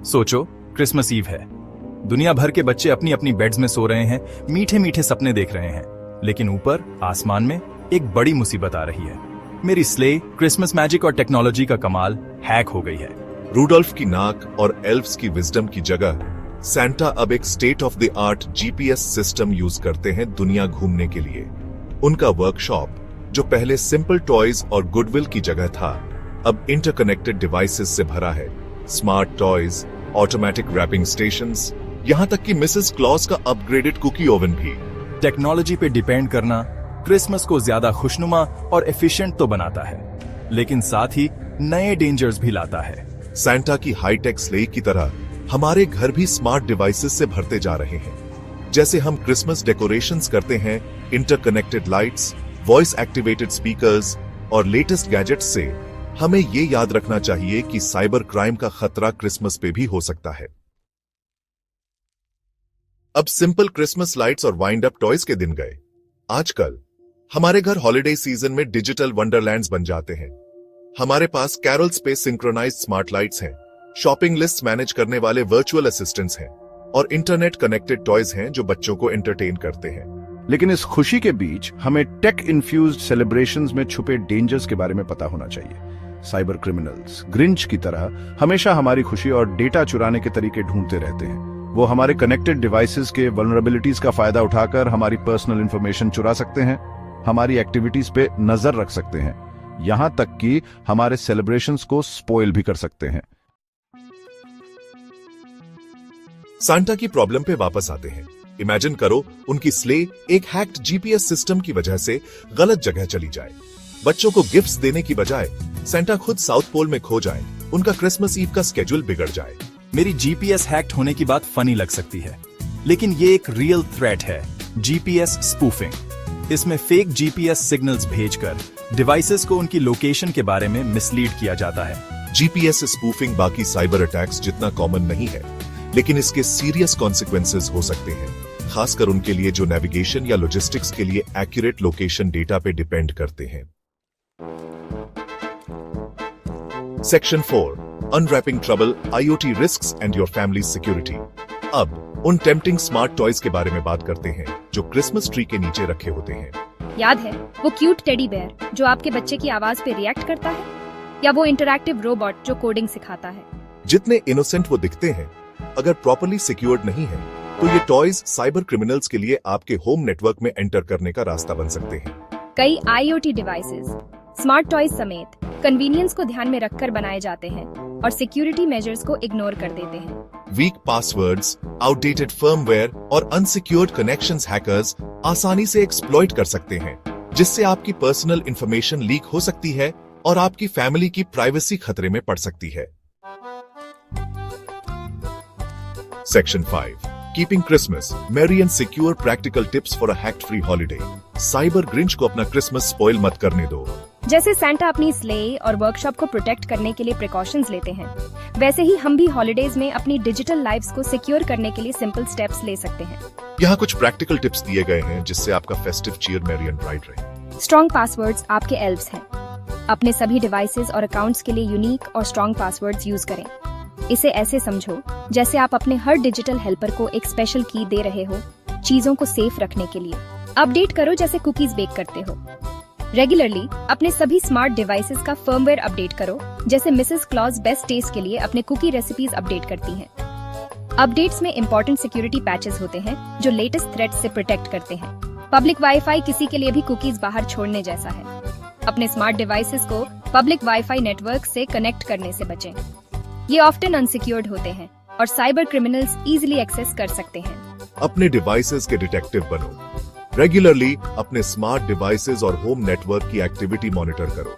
सोचो, Christmas ewe है। दुनिया भर के बच्चे अपनी अपनी बेड्स में सो रहे हैं, मीठे मीठे सपने देख रहे हैं, लेकिन ऊपर आसमान में एक बड़ी मुसीबत आ रही है। मेरी स्ले, क्रिसमस मैजिक और टेक्नोलॉजी का कमाल हैक हो गई है। रूडोल्फ की नाक और एल्व्स की विजडम की जगह सैंटा अब एक state of the art GPS system use करते हैं दुनिया घूमने के लिए। उनका वर्कशॉप, जो पहले सिंपल टॉयज और गुडविल की जगह था, अब इंटरकनेक्टेड डिवाइसेस से भरा है। Smart toys, automatic wrapping stations, यहाँ तक कि मिसेस क्लॉस का अपग्रेडेड कुकी ओवन भी। टेक्नोलॉजी पे डिपेंड करना क्रिसमस को ज्यादा खुशनुमा और एफिशिएंट तो बनाता है, लेकिन साथ ही नए डेंजर्स भी लाता है। सैंटा की हाईटेक स्ले की तरह हमारे घर भी स्मार्ट डिवाइसेस से भरते जा रहे हैं। जैसे हम क्रिसमस डेकोरेशंस करते हैं, interconnected lights, voice activated speakers और लेटेस्ट गैजेट्स से, हमें ये याद रखना चाहिए कि साइबर क्राइम का खतरा क्रिसमस पे भी हो सकता है। अब सिंपल क्रिसमस लाइट्स और वाइंड अप टॉयज के दिन गए। आजकल हमारे घर हॉलिडे सीजन में डिजिटल वंडरलैंड्स बन जाते हैं। हमारे पास कैरोल्स पे सिंक्रोनाइज्ड स्मार्ट लाइट्स हैं, शॉपिंग लिस्ट मैनेज करने वाले वर्चुअल असिस्टेंट्स हैं और इंटरनेट कनेक्टेड टॉयज हैं जो बच्चों को एंटरटेन करते हैं। लेकिन इस खुशी के बीच हमें टेक इन्फ्यूज्ड सेलिब्रेशंस में छुपे डेंजर्स के बारे में पता होना चाहिए। साइबर क्रिमिनल्स ग्रिंच की तरह हमेशा हमारी खुशी और डेटा चुराने के तरीके ढूंढते रहते हैं। वो हमारे कनेक्टेड डिवाइसेस के वल्नरेबिलिटीज का फायदा उठाकर हमारी पर्सनल इंफॉर्मेशन चुरा सकते हैं, हमारी एक्टिविटीज पे नजर रख सकते हैं, यहां तक कि हमारे सेलिब्रेशंस को स्पॉइल भी कर सकते हैं। सांता की प्रॉब्लम पे वापस आते हैं। इमेजिन करो, उनकी स्ले एक हैक्ड जीपीएस सिस्टम की वजह से गलत जगह चली जाए। बच्चों को गिफ्ट्स देने की बजाय सांता खुद साउथ पोल में खो जाए, उनका क्रिसमस ईव का स्केड्यूल बिगड़ जाए। मेरी जीपीएस हैक्ड होने की बात फनी लग सकती है, लेकिन ये एक रियल थ्रेट है, जीपीएस स्पूफिंग। इसमें फेक जीपीएस सिग्नल्स भेजकर डिवाइसेस को उनकी लोकेशन के बारे में मिसलीड किया जाता है। जीपीएस स्पूफिंग बाकी साइबर अटैक्स जितना कॉमन नहीं है, लेकिन इसके सीरियस कॉन्सिक्वेंसेस हो सकते हैं, खासकर उनके लिए जो नेविगेशन या लॉजिस्टिक्स के लिए एक्यूरेट लोकेशन डेटा पे डिपेंड करते हैं। Section 4, unwrapping trouble, IoT risks and your family security. अब उन टेम्पटिंग स्मार्ट टॉयज के बारे में बात करते हैं जो क्रिसमस ट्री के नीचे रखे होते हैं। याद है वो क्यूट टेडी बेयर जो आपके बच्चे की आवाज पे रिएक्ट करता है, या वो इंटरैक्टिव रोबोट जो कोडिंग सिखाता है? जितने इनोसेंट वो दिखते हैं, अगर प्रॉपर्ली सिक्योर्ड नहीं है, तो ये टॉयज साइबर क्रिमिनल्स के लिए आपके होम नेटवर्क में एंटर करने का रास्ता बन सकते हैं। कई आईओटी डिवाइसेस, स्मार्ट टॉयज समेत कन्वीनियंस को ध्यान में रखकर बनाए जाते हैं और सिक्योरिटी मेजर्स को इग्नोर कर देते हैं। वीक पासवर्ड्स, आउटडेटेड फर्मवेयर और अनसिक्योर्ड कनेक्शंस हैकर्स आसानी से एक्सप्लॉइट कर सकते हैं, जिससे आपकी पर्सनल इंफॉर्मेशन लीक हो सकती है और आपकी फैमिली की प्राइवेसी खतरे में पड़ सकती है। Section 5, Keeping Christmas Merry and Secure Practical Tips for a Hack-Free Holiday। Cyber Grinch को अपना क्रिसमस स्पॉइल मत करने दो। जैसे सैंटा अपनी स्ले और वर्कशॉप को प्रोटेक्ट करने के लिए प्रिकॉशंस लेते हैं, वैसे ही हम भी हॉलिडेज में अपनी डिजिटल लाइव्स को सिक्योर करने के लिए सिंपल स्टेप्स ले सकते हैं। यहाँ कुछ प्रैक्टिकल टिप्स दिए गए हैं जिससे आपका festive cheer merry and bright रहे। स्ट्रॉन्ग पासवर्ड्स आपके एल्व्स हैं। अपने सभी डिवाइसेस और अकाउंट्स के लिए यूनिक और स्ट्रॉन्ग पासवर्ड्स यूज करें। इसे ऐसे समझो जैसे आप अपने हर डिजिटल हेल्पर को एक स्पेशल की दे रहे हो, चीजों को सेफ रखने के लिए। अपडेट करो जैसे कुकीज बेक करते हो। रेगुलरली अपने सभी स्मार्ट डिवाइसेस का फर्मवेयर अपडेट करो, जैसे मिसेस क्लॉज बेस्ट टेस्ट के लिए अपने कुकी रेसिपीज अपडेट करती हैं। अपडेट्स में इंपॉर्टेंट सिक्योरिटी पैचेस होते हैं जो लेटेस्ट थ्रेट्स से प्रोटेक्ट करते हैं। पब्लिक वाईफाई किसी के लिए भी कुकीज बाहर छोड़ने जैसा है। अपने स्मार्ट डिवाइसेस को पब्लिक वाईफाई नेटवर्क से कनेक्ट करने से बचें। ये ऑफ्टन अनसिक्योर्ड होते हैं और साइबर क्रिमिनल्स इजीली एक्सेस कर सकते हैं। अपने डिवाइसेस के डिटेक्टिव बनो। रेगुलरली अपने स्मार्ट डिवाइसेस और होम नेटवर्क की एक्टिविटी मॉनिटर करो।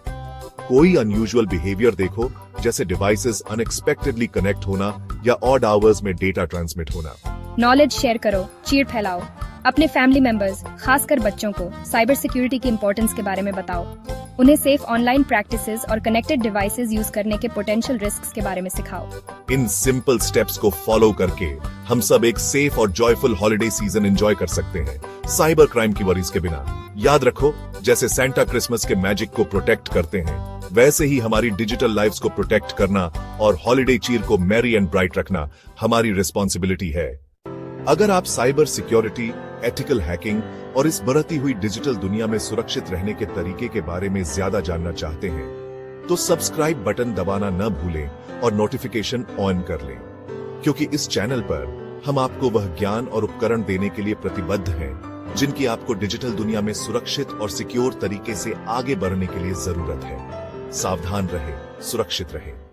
कोई अनयूजुअल बिहेवियर देखो, जैसे डिवाइसेस अनएक्सपेक्टेडली कनेक्ट होना या ऑड आवर्स में डेटा ट्रांसमिट होना। नॉलेज शेयर करो, चीर फैलाओ। अपने फैमिली मेंबर्स, खासकर बच्चों को साइबर सिक्योरिटी की इंपॉर्टेंस के बारे में बताओ। उन्हें सेफ ऑनलाइन प्रैक्टिसेस और कनेक्टेड डिवाइसेस यूज करने के पोटेंशियल रिस्क्स के बारे में सिखाओ। इन सिंपल स्टेप्स को फॉलो करके हम सब एक सेफ और जॉयफुल हॉलिडे सीजन एंजॉय कर सकते हैं, साइबर क्राइम की वरीज के बिना। याद रखो, जैसे सैंटा क्रिसमस के मैजिक को प्रोटेक्ट करते हैं, वैसे ही हमारी डिजिटल लाइव्स को प्रोटेक्ट करना और हॉलिडे चीर को मैरी एंड ब्राइट रखना हमारी रिस्पॉन्सिबिलिटी है। अगर आप साइबर सिक्योरिटी, एथिकल हैकिंग और इस बढ़ती हुई डिजिटल दुनिया में सुरक्षित रहने के तरीके के बारे में ज्यादा जानना चाहते हैं तो सब्सक्राइब बटन दबाना न भूलें और नोटिफिकेशन ऑन कर लें, क्योंकि इस चैनल पर हम आपको वह ज्ञान और उपकरण देने के लिए प्रतिबद्ध हैं जिनकी आपको डिजिटल दुनिया में सुरक्षित और सिक्योर तरीके से आगे बढ़ने के लिए जरूरत है। सावधान रहें, सुरक्षित रहें।